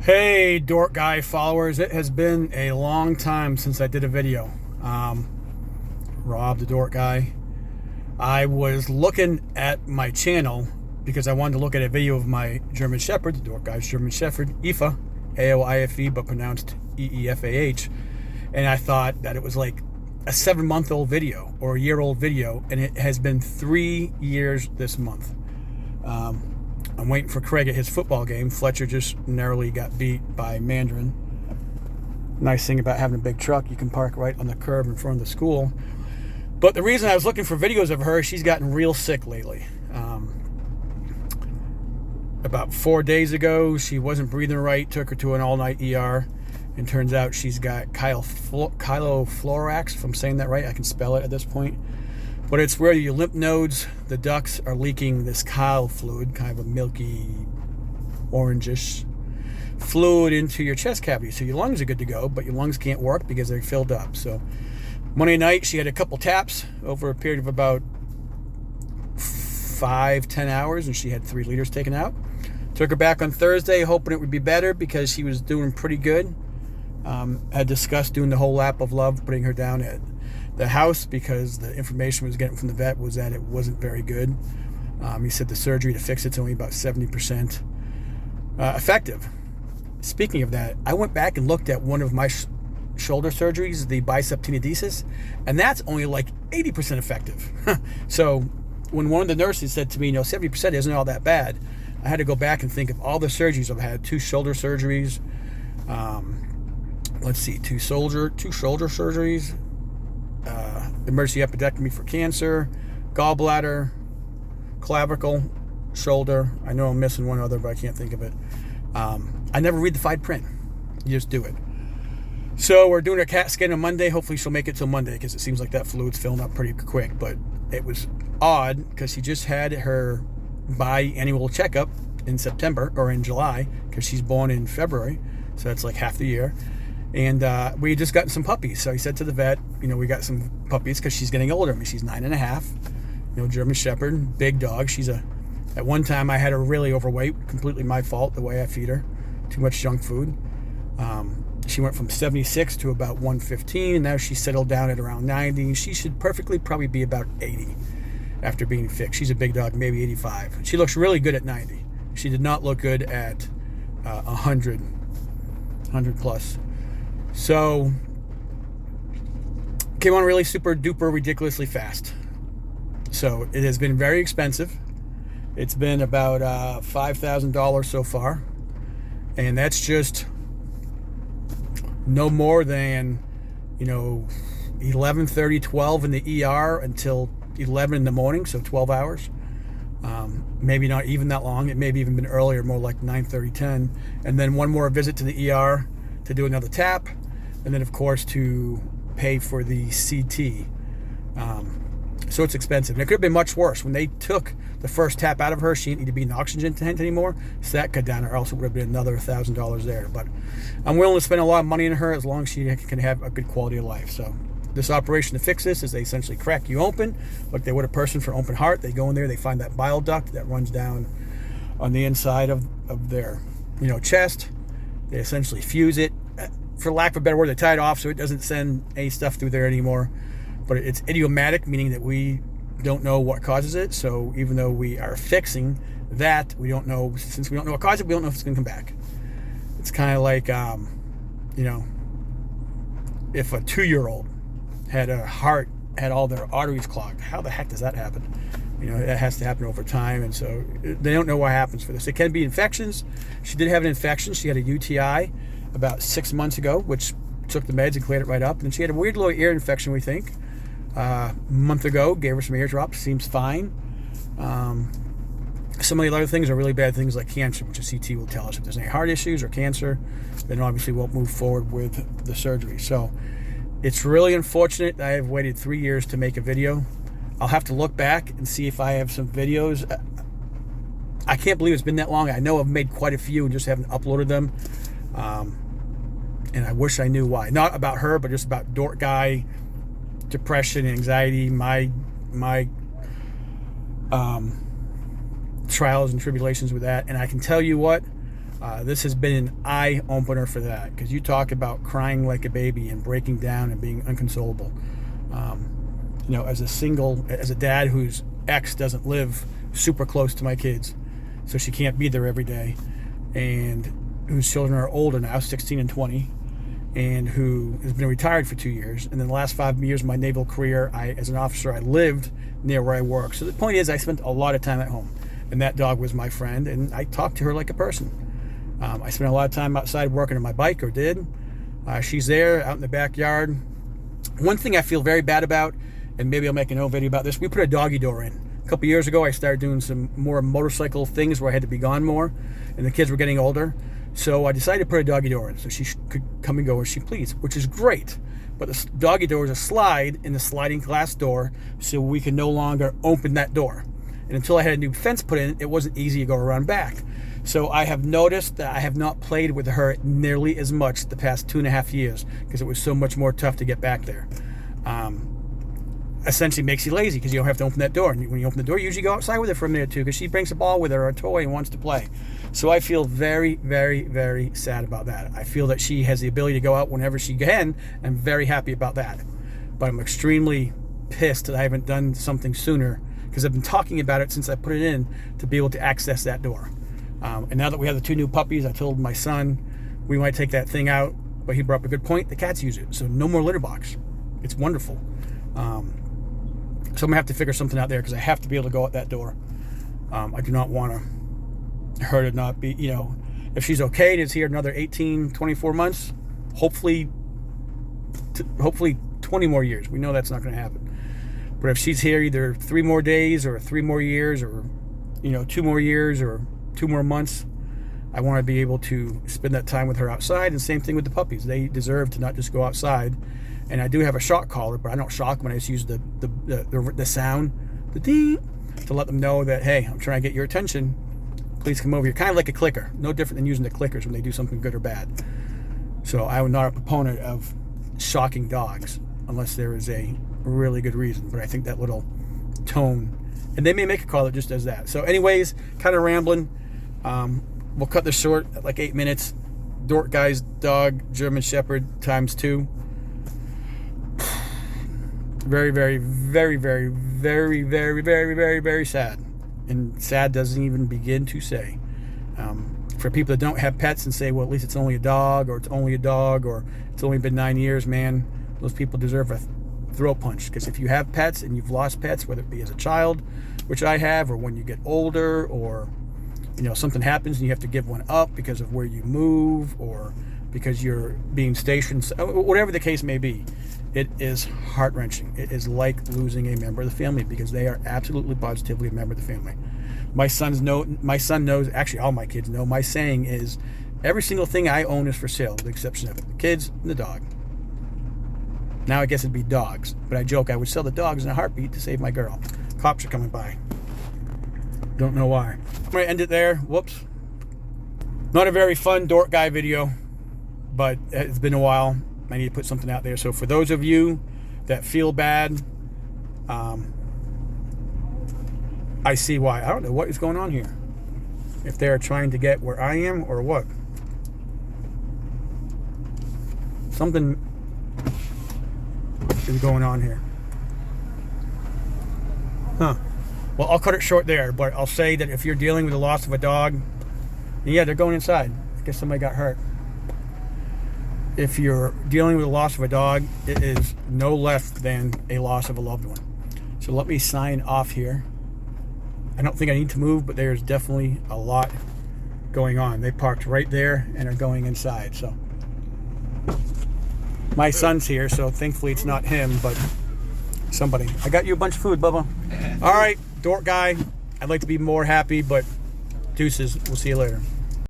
Hey, Dork Guy followers, it has been a long time since I did a video. Rob the Dork Guy. I was looking at my channel because I wanted to look at a video of my German Shepherd, the Dork Guy's German Shepherd, Aoife, Aoife, but pronounced Eefah. And I thought that it was like a 7-month-old video or a year-old video, and it has been 3 years this month. I'm waiting for Craig at his football game. Fletcher just narrowly got beat by Mandarin. Nice thing about having a big truck, you can park right on the curb in front of the school. But the reason I was looking for videos of her, she's gotten real sick lately. About 4 days ago, she wasn't breathing right, took her to an all-night ER, and turns out she's got chyloflorax, if I'm saying that right. I can spell it at this point. But it's where your lymph nodes, the ducts, are leaking this chyle fluid, kind of a milky, orangish fluid into your chest cavity. So your lungs are good to go, but your lungs can't work because they're filled up. So Monday night, she had a couple taps over a period of about 5-10 hours, and she had 3 liters taken out. Took her back on Thursday, hoping it would be better because she was doing pretty good. Had discussed doing the whole lap of love, putting her down at the house because the information we was getting from the vet was that it wasn't very good. He said the surgery to fix it's only about 70% effective. Speaking of that, I went back and looked at one of my shoulder surgeries, the bicep tenodesis, and that's only like 80% effective. So when one of the nurses said to me, 70% isn't all that bad, I had to go back and think of all the surgeries I've had. 2 shoulder surgeries, let's see, 2 shoulder surgeries, emergency appendectomy for cancer, gallbladder, clavicle, shoulder. I know I'm missing one other, but I can't think of it. I never read the fine print. You just do it. So we're doing a CAT scan on Monday. Hopefully she'll make it till Monday because it seems like that fluid's filling up pretty quick. But it was odd because she just had her biannual checkup in September or in July because she's born in February. So that's like half the year. And we had just gotten some puppies. So he said to the vet, we got some puppies because she's getting older. I mean, she's 9.5, German Shepherd, big dog. At one time I had her really overweight, completely my fault, the way I feed her. Too much junk food. She went from 76 to about 115, and now she's settled down at around 90. She should perfectly probably be about 80 after being fixed. She's a big dog, maybe 85. She looks really good at 90. She did not look good at 100 plus. So, came on really super duper ridiculously fast. So, it has been very expensive. It's been about $5,000 so far. And that's just no more than, 11:30, 12 in the ER until 11 in the morning, so 12 hours. Maybe not even that long. It may have even been earlier, more like 9:30, 10. And then one more visit to the ER to do another tap. And then, of course, to pay for the CT. So it's expensive. And it could have been much worse. When they took the first tap out of her, she didn't need to be in oxygen tent anymore. So that cut down, or else it would have been another $1,000 there. But I'm willing to spend a lot of money on her as long as she can have a good quality of life. So this operation to fix this is they essentially crack you open, like they would a person for open heart. They go in there, they find that bile duct that runs down on the inside of their chest. They essentially fuse it. For lack of a better word, they tie it off so it doesn't send any stuff through there anymore. But it's idiomatic, meaning that we don't know what causes it. So even though we are fixing that, we don't know, since we don't know what caused it, we don't know if it's going to come back. It's kind of like, if a 2-year-old had all their arteries clogged, how the heck does that happen? That has to happen over time. And so they don't know what happens for this. It can be infections. She did have an infection. She had a UTI about 6 months ago, which took the meds and cleared it right up. And she had a weird little ear infection, we think, a month ago. Gave her some ear drops. Seems fine. Some of the other things are really bad things like cancer, which a CT will tell us if there's any heart issues or cancer. Then obviously won't move forward with the surgery. So it's really unfortunate that I have waited 3 years to make a video. I'll have to look back and see if I have some videos. I can't believe it's been that long. I know I've made quite a few and just haven't uploaded them. And I wish I knew why. Not about her, but just about Dork Guy, depression, anxiety, my trials and tribulations with that. And I can tell you what, This has been an eye-opener for that, because you talk about crying like a baby and breaking down and being inconsolable. You know, as a dad whose ex doesn't live super close to my kids, so she can't be there every day, and whose children are older now, 16 and 20, and who has been retired for 2 years. And then the last 5 years of my naval career, as an officer, I lived near where I work. So the point is, I spent a lot of time at home, and that dog was my friend, and I talked to her like a person. I spent a lot of time outside working on my bike, or did. She's there out in the backyard. One thing I feel very bad about, and maybe I'll make an old video about this, we put a doggy door in. A couple years ago, I started doing some more motorcycle things where I had to be gone more, and the kids were getting older. So I decided to put a doggy door in so she could come and go as she pleased, which is great. But the doggy door is a slide in the sliding glass door, so we can no longer open that door. And until I had a new fence put in, it wasn't easy to go around back. So I have noticed that I have not played with her nearly as much the past 2.5 years, because it was so much more tough to get back there. Essentially makes you lazy, because you don't have to open that door. And when you open the door, you usually go outside with her for a minute or two, because she brings a ball with her or a toy and wants to play. So I feel very, very, very sad about that. I feel that she has the ability to go out whenever she can. I'm very happy about that. But I'm extremely pissed that I haven't done something sooner, because I've been talking about it since I put it in, to be able to access that door. And now that we have the 2 new puppies, I told my son we might take that thing out, but he brought up a good point. The cats use it, so no more litter box. It's wonderful. So I'm gonna have to figure something out there, because I have to be able to go out that door. I do not want her to not be, you know, if she's okay and is here another 18, 24 months, hopefully 20 more years. We know that's not going to happen. But if she's here either 3 more days or 3 more years, or, you know, 2 more years or 2 more months, I want to be able to spend that time with her outside. And same thing with the puppies. They deserve to not just go outside. And I do have a shock collar, but I don't shock them. I just use the sound, the ding, to let them know that, hey, I'm trying to get your attention. Please come over here. Kind of like a clicker. No different than using the clickers when they do something good or bad. So I'm not a proponent of shocking dogs unless there is a really good reason. But I think that little tone, and they may make a call that just does that. So anyways, kind of rambling. We'll cut this short at like 8 minutes. Dork guy's dog, German Shepherd ×2. Very, very, very, very, very, very, very, very, very sad. And sad doesn't even begin to say. For people that don't have pets and say, well, at least it's only a dog, or it's only a dog, or it's only been 9 years, man, those people deserve a throat punch. Because if you have pets and you've lost pets, whether it be as a child, which I have, or when you get older, or, you know, something happens and you have to give one up because of where you move, or because you're being stationed, whatever the case may be, it is heart-wrenching. It is like losing a member of the family, because they are absolutely positively a member of the family. My son knows, actually all my kids know, my saying is, every single thing I own is for sale, with the exception of the kids and the dog. Now I guess it'd be dogs, but I joke I would sell the dogs in a heartbeat to save my girl. Cops are coming by. Don't know why. I'm going to end it there. Whoops. Not a very fun dork guy video, but it's been a while. I need to put something out there. So for those of you that feel bad, I see why. I don't know what is going on here. If they're trying to get where I am or what. Something is going on here. Huh. Well, I'll cut it short there, but I'll say that if you're dealing with the loss of a dog, yeah, they're going inside. I guess somebody got hurt. If you're dealing with the loss of a dog, it is no less than a loss of a loved one. So let me sign off here. I don't think I need to move, but there's definitely a lot going on. They parked right there and are going inside. So my son's here, so thankfully it's not him, but somebody. I got you a bunch of food, Bubba. All right, dork guy. I'd like to be more happy, but deuces. We'll see you later.